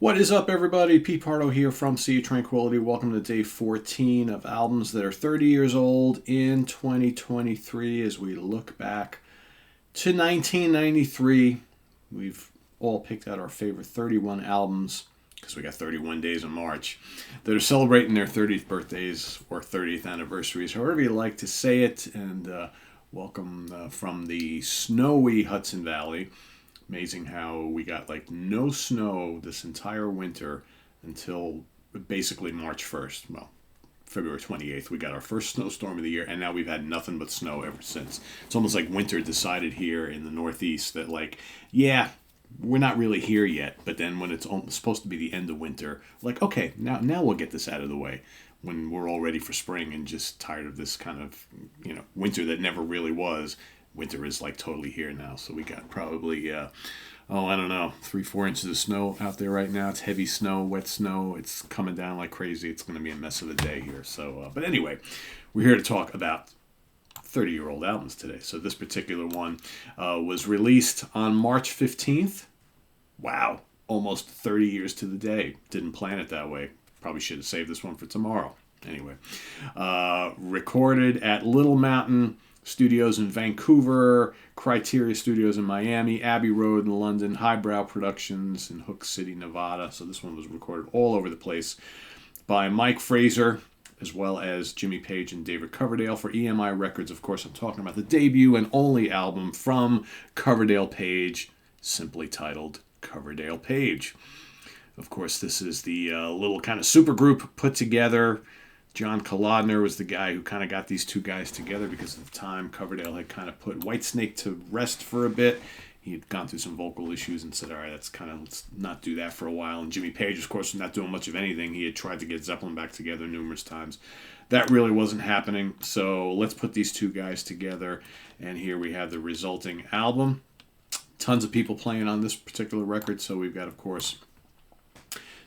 What is up, everybody? Pete Pardo here from Sea of Tranquility. Welcome to day 14 of albums that are 30 years old in 2023 as we look back to 1993. We've all picked out our favorite 31 albums because we got 31 days in March that are celebrating their 30th birthdays or 30th anniversaries, however you like to say it. And welcome from the snowy Hudson Valley. Amazing how we got like no snow this entire winter until basically March 1st. Well, February 28th, we got our first snowstorm of the year, and now we've had nothing but snow ever since. It's almost like winter decided here in the Northeast that, like, yeah, we're not really here yet. But then when it's supposed to be the end of winter, like, okay, now we'll get this out of the way when we're all ready for spring and just tired of this kind of, winter that never really was. Winter is like totally here now. So we got probably, I don't know, 3-4 inches of snow out there right now. It's heavy snow, wet snow. It's coming down like crazy. It's going to be a mess of a day here. So, but anyway, we're here to talk about 30-year-old albums today. So this particular one was released on March 15th. Wow, almost 30 years to the day. Didn't plan it that way. Probably should have saved this one for tomorrow. Anyway, recorded at Little Mountain Studios in Vancouver, Criteria Studios in Miami, Abbey Road in London, Highbrow Productions in Hook City, Nevada. So this one was recorded all over the place by Mike Fraser, as well as Jimmy Page and David Coverdale for EMI Records. Of course, I'm talking about the debut and only album from Coverdale Page, simply titled Coverdale Page. Of course, this is the little kind of super group put together. John Kalodner was the guy who kind of got these two guys together because at the time Coverdale had kind of put Whitesnake to rest for a bit. He had gone through some vocal issues and said, all right, let's not do that for a while. And Jimmy Page, of course, was not doing much of anything. He had tried to get Zeppelin back together numerous times. That really wasn't happening. So let's put these two guys together. And here we have the resulting album. Tons of people playing on this particular record. So we've got, of course,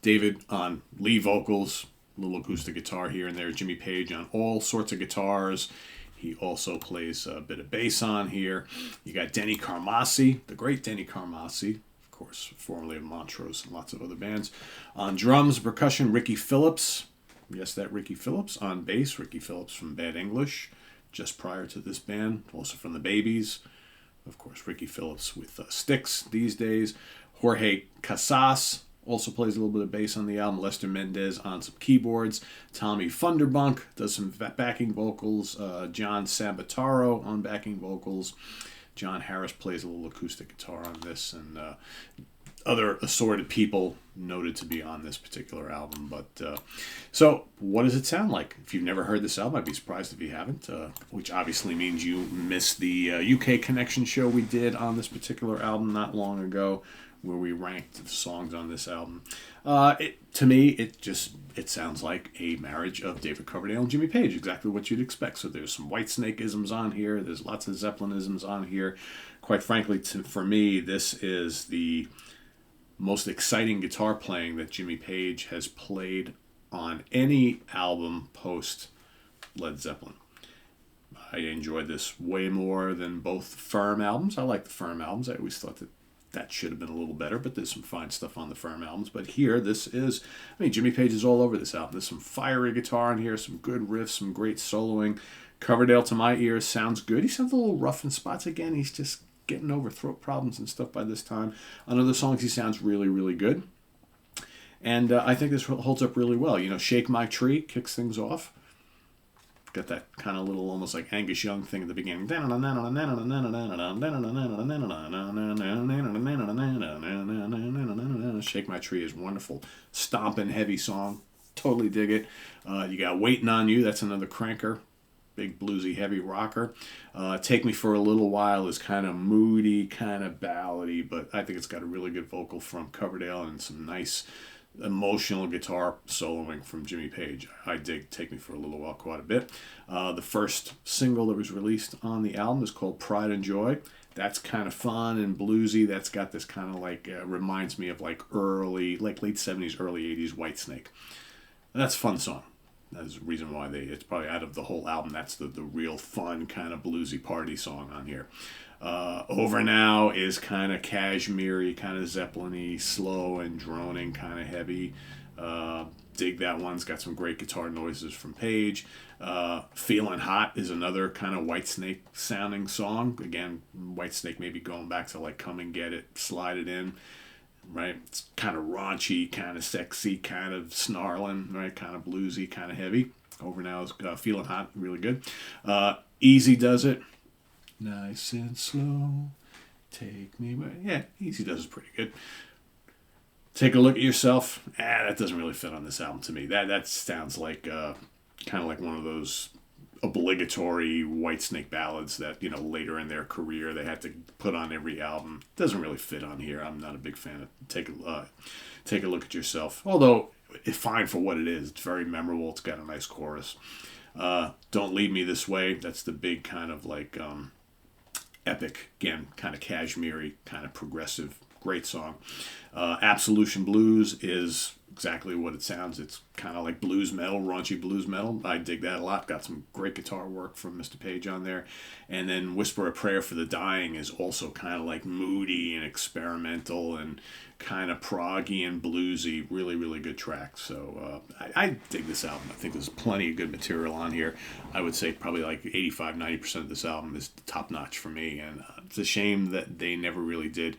David on lead vocals, little acoustic guitar here and there. Jimmy Page on all sorts of guitars. He also plays a bit of bass on here. You got Denny Carmassi, the great Denny Carmassi, of course, formerly of Montrose and lots of other bands. On drums, percussion, Ricky Phillips. Yes, that Ricky Phillips. On bass, Ricky Phillips from Bad English, just prior to this band, also from the Babies. Of course, Ricky Phillips with Styx these days. Jorge Casas also plays a little bit of bass on the album. Lester Mendez on some keyboards. Tommy Funderbunk does some backing vocals. John Sabataro on backing vocals. John Harris plays a little acoustic guitar on this. And other assorted people noted to be on this particular album. But so what does it sound like? If you've never heard this album, I'd be surprised if you haven't, which obviously means you missed the UK Connection show we did on this particular album not long ago, where we ranked the songs on this album. To me, it sounds like a marriage of David Coverdale and Jimmy Page, exactly what you'd expect. So there's some Whitesnake-isms on here. There's lots of Zeppelin-isms on here. Quite frankly, for me, this is the most exciting guitar playing that Jimmy Page has played on any album post Led Zeppelin. I enjoyed this way more than both Firm albums. I like the Firm albums. I always thought that should have been a little better, but there's some fine stuff on the Firm albums. But here, Jimmy Page is all over this album. There's some fiery guitar in here, some good riffs, some great soloing. Coverdale, to my ears, sounds good. He sounds a little rough in spots again. He's just getting over throat problems and stuff by this time. On other songs, he sounds really, really good. And I think this holds up really well. Shake My Tree kicks things off. Got that kind of little, almost like Angus Young thing at the beginning. Shake My Tree is wonderful. Stomping, heavy song. Totally dig it. You got Waiting on You. That's another cranker. Big bluesy, heavy rocker. Take Me for a Little While is kind of moody, kind of ballady, but I think it's got a really good vocal from Coverdale and some nice emotional guitar soloing from Jimmy Page. I dig Take Me for a Little While quite a bit. The first single that was released on the album is called Pride and Joy. That's kind of fun and bluesy. That's got this kind of like, reminds me of like late 70s, early 80s Whitesnake. And that's a fun song. That's the reason why it's probably out of the whole album, that's the real fun kind of bluesy party song on here. Over Now is kind of cashmere-y, kind of Zeppelin-y, slow and droning, kind of heavy. Dig that one. It's got some great guitar noises from Page. Feeling Hot is another kind of Whitesnake sounding song. Again, Whitesnake maybe going back to like Come and Get It, Slide It In, right? It's kind of raunchy, kind of sexy, kind of snarling, right? Kind of bluesy, kind of heavy. Over Now is Feeling Hot, really good. Easy Does It, nice and slow, take me away. Yeah, Easy Does is pretty good. Take a Look at Yourself. That doesn't really fit on this album to me. That sounds like kind of like one of those obligatory Whitesnake ballads that later in their career they had to put on every album. Doesn't really fit on here. I'm not a big fan of Take a Look at Yourself. Although it's fine for what it is. It's very memorable. It's got a nice chorus. Don't Leave Me This Way. That's the big kind of like epic, again, kind of cashmere-y, kind of progressive, great song. Absolution Blues is exactly what it sounds. It's kind of like blues metal, raunchy blues metal. I dig that a lot. Got some great guitar work from Mr. Page on there. And then Whisper a Prayer for the Dying is also kind of like moody and experimental and kind of proggy and bluesy. Really, really good track. So I dig this album. I think there's plenty of good material on here. I would say probably like 85-90% of this album is top notch for me. And it's a shame that they never really did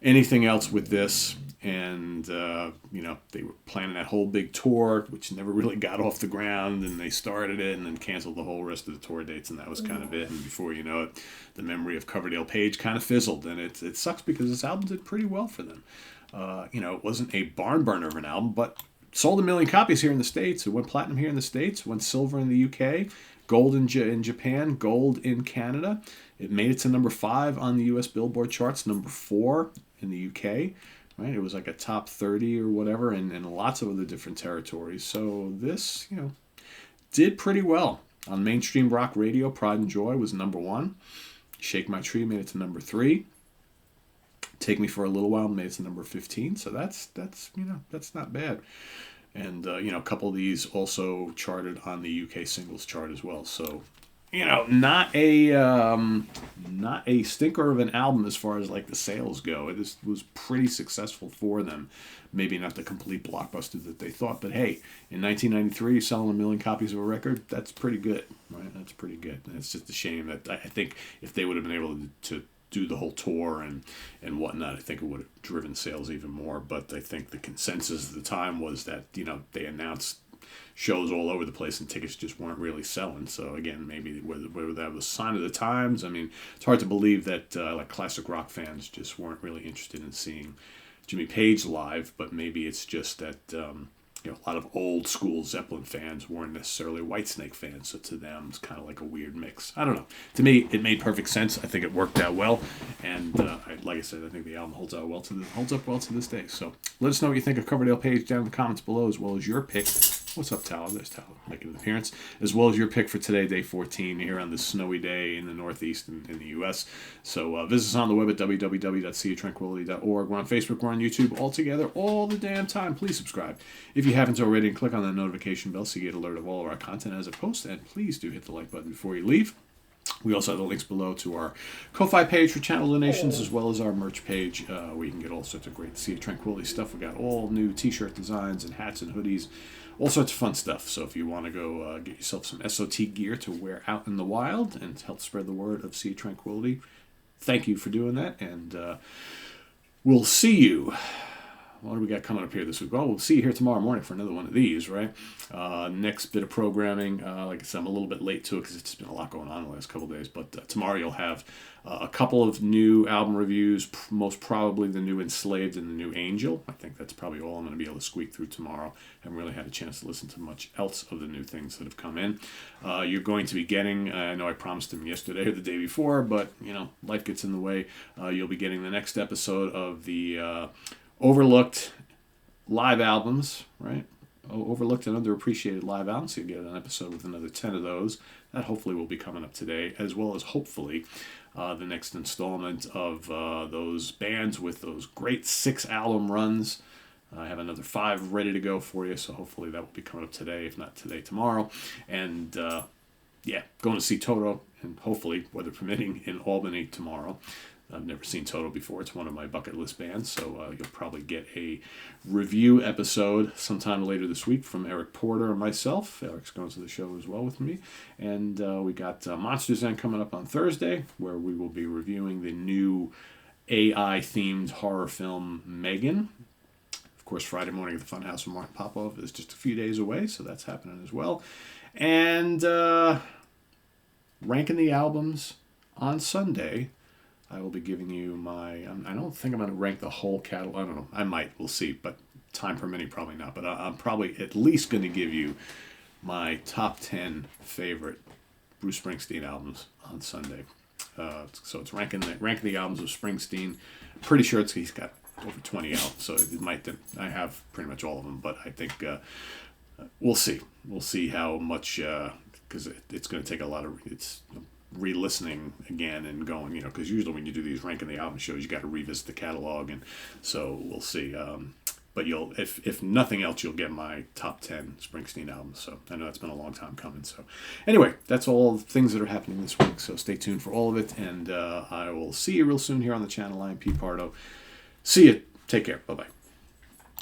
anything else with this. And they were planning that whole big tour, which never really got off the ground, and they started it and then canceled the whole rest of the tour dates, and that was kind of it. And before you know it, the memory of Coverdale Page kind of fizzled, and it sucks because this album did pretty well for them. It wasn't a barn burner of an album, but sold 1 million copies here in the States. It went platinum here in the States, went silver in the UK, gold in Japan, gold in Canada. It made it to number 5 on the US Billboard charts, number 4 in the UK. Right, it was like a top 30 or whatever, and lots of other different territories. So this, did pretty well on mainstream rock radio. Pride and Joy was number 1. Shake My Tree made it to number 3. Take Me for a Little While made it to number 15. So that's not bad. And a couple of these also charted on the UK singles chart as well. So not a stinker of an album as far as like the sales go. It was pretty successful for them. Maybe not the complete blockbuster that they thought, but hey, in 1993, selling 1 million copies of a record, that's pretty good, right? That's pretty good. And it's just a shame that I think if they would have been able to do the whole tour and whatnot, I think it would have driven sales even more. But I think the consensus at the time was that they announced shows all over the place and tickets just weren't really selling. So again, maybe whether that was a sign of the times. I mean, it's hard to believe that like classic rock fans just weren't really interested in seeing Jimmy Page live, but maybe it's just that a lot of old school Zeppelin fans weren't necessarily Whitesnake fans, so to them it's kind of like a weird mix. I don't know. To me, it made perfect sense. I think it worked out well, and like I said, I think the album holds up well to this day. So let us know what you think of Coverdale Page down in the comments below, as well as your pick. What's up, Tyler? There's Tyler making an appearance, as well as your pick for today, day 14, here on this snowy day in the Northeast in the U.S. So visit us on the web at www.seatranquility.org. We're on Facebook, we're on YouTube, all together, all the damn time. Please subscribe if you haven't already, and click on that notification bell so you get alert of all of our content as it posts. And please do hit the like button before you leave. We also have the links below to our Ko-Fi page for channel donations, as well as our merch page, where you can get all sorts of great Sea of Tranquility stuff. We got all new t-shirt designs and hats and hoodies, all sorts of fun stuff. So if you want to go get yourself some SOT gear to wear out in the wild and help spread the word of Sea of Tranquility, thank you for doing that. And we'll see you. What do we got coming up here this week? Well, we'll see you here tomorrow morning for another one of these, right? Next bit of programming. Like I said, I'm a little bit late to it because it's just been a lot going on the last couple of days. But tomorrow you'll have a couple of new album reviews, most probably the new Enslaved and the new Angel. I think that's probably all I'm going to be able to squeak through tomorrow. I haven't really had a chance to listen to much else of the new things that have come in. You're going to be getting, I know I promised him yesterday or the day before, but, life gets in the way. You'll be getting the next episode of the overlooked live albums, right? Overlooked and underappreciated live albums. So you get an episode with another 10 of those. That hopefully will be coming up today, as well as hopefully the next installment of those bands with those great 6 album runs. I have another 5 ready to go for you, so hopefully that will be coming up today, if not today, tomorrow. And yeah, going to see Toto, and hopefully, weather permitting, in Albany tomorrow. I've never seen Toto before. It's one of my bucket list bands, so you'll probably get a review episode sometime later this week from Eric Porter and myself. Eric's going to the show as well with me. And we got Monsters End coming up on Thursday, where we will be reviewing the new AI-themed horror film Megan. Of course, Friday morning at the Funhouse with Mark Popov is just a few days away, so that's happening as well. And ranking the albums on Sunday. I will be giving you my... I don't think I'm going to rank the whole catalog. I don't know. I might. We'll see. But time permitting, probably not. But I'm probably at least going to give you my top 10 favorite Bruce Springsteen albums on Sunday. So it's ranking the albums of Springsteen. Pretty sure he's got over 20 albums. So it might... I have pretty much all of them. But I think we'll see. We'll see how much... Because it's going to take a lot of... re-listening again and going, because usually when you do these ranking the album shows, you got to revisit the catalog, and so we'll see. But you'll, if nothing else, you'll get my top 10 Springsteen albums. So I know that's been a long time coming. So anyway, that's all the things that are happening this week. So stay tuned for all of it, and I will see you real soon here on the channel. I'm Pete Pardo. See you. Take care. Bye-bye.